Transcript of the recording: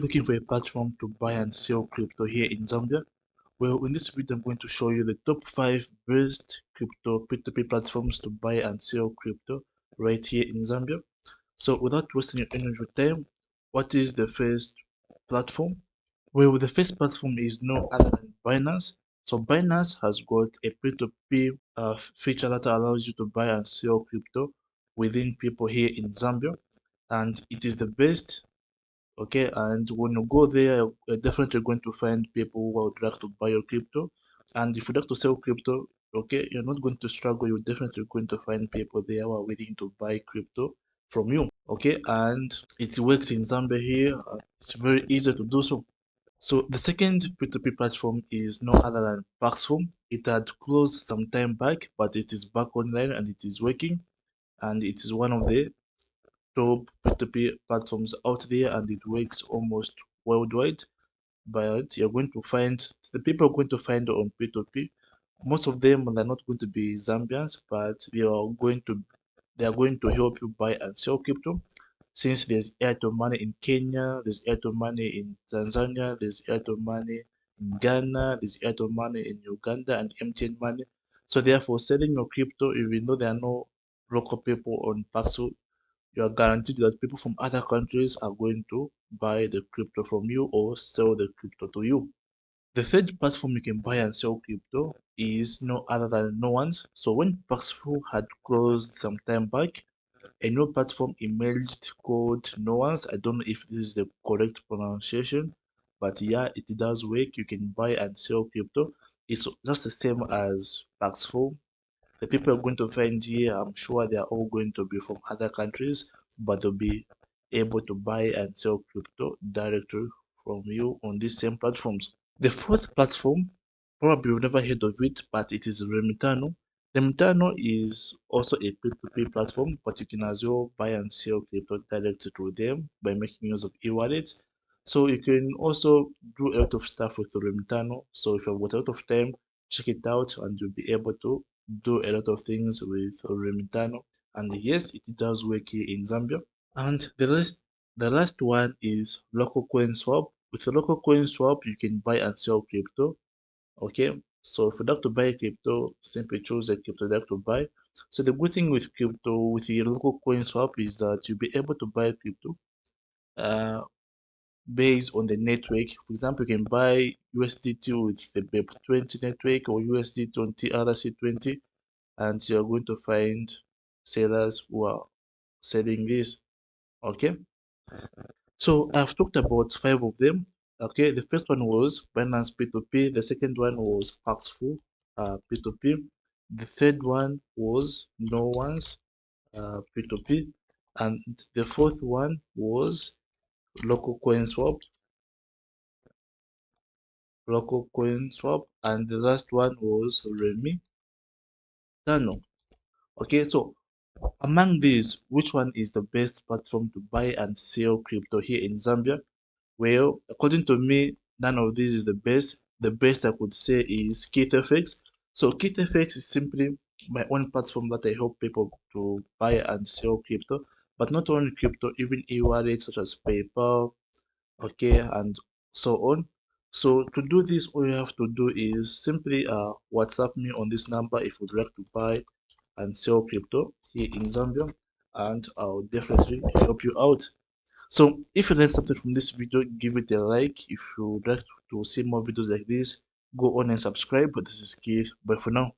looking for a platform to buy and sell crypto here in Zambia? Well, in this video, I'm going to show you the top 5 best crypto P2P platforms to buy and sell crypto right here in Zambia. So, without wasting any of your time, what is the first platform? Well, the first platform is no other than Binance. So, Binance has got a P2P feature that allows you to buy and sell crypto within people here in Zambia, and it is the best. Okay, and when you go there, you're definitely going to find people who would like to buy your crypto. And if you'd like to sell crypto, okay, you're not going to struggle. You're definitely going to find people there who are willing to buy crypto from you. Okay, and it works in Zambia here. It's very easy to do so. So the second P2P platform is no other than Paxful. It had closed some time back, but it is back online and it is working. And it is one of the top P2P platforms out there, and it works almost worldwide. But you're going to find the people are going to find on P2P. Most of them are not going to be Zambians, but they are going to help you buy and sell crypto. Since there's Airtel money in Kenya, there's Airtel money in Tanzania, there's Airtel money in Ghana, there's Airtel money in Uganda, and MTN money. So therefore, selling your crypto, even though there are no local people on Paxful, you are guaranteed that people from other countries are going to buy the crypto from you or sell the crypto to you. The third platform you can buy and sell crypto is no other than No One's. So when Paxful had closed some time back, a new platform emerged called No One's. I don't know if this is the correct pronunciation, but yeah, it does work. You can buy and sell crypto. It's just the same as Paxful. The people are going to find here, I'm sure they are all going to be from other countries, but they'll be able to buy and sell crypto directly from you on these same platforms. The fourth platform, probably you've never heard of it, but it is Remitano. Remitano is also a P2P platform, but you can as well buy and sell crypto directly through them by making use of e-wallets. So you can also do a lot of stuff with Remitano. So if you've got a lot of time, check it out and you'll be able to do a lot of things with Remitano. And yes, it does work here in Zambia. And the last one is local coin swap. With a local coin swap, you can buy and sell crypto. Okay, so if you'd like to buy crypto, simply choose the crypto you'd like to buy. So the good thing with crypto, with the local coin swap, is that you'll be able to buy crypto based on the network. For example, you can buy USDT with the BEP20 network or USDT on TRC20, and you're going to find sellers who are selling this. Okay, so I've talked about 5 of them. Okay, the first one was Binance P2P, the second one was Paxful P2P, the third one was No One's P2P, and the fourth one was local coin swap, and the last one was Remitano. Okay, so among these, which one is the best platform to buy and sell crypto here in Zambia? Well, according to me, none of these is the best. The best I could say is KitFX. So KitFX is simply my own platform that I help people to buy and sell crypto, but not only crypto, even e-wallets such as PayPal, okay, and so on. So to do this, all you have to do is simply WhatsApp me on this number if you'd like to buy and sell crypto here in Zambia, and I'll definitely help you out. So if you learned something from this video, give it a like. If you would like to see more videos like this, go on and subscribe. This is Keith. Bye for now.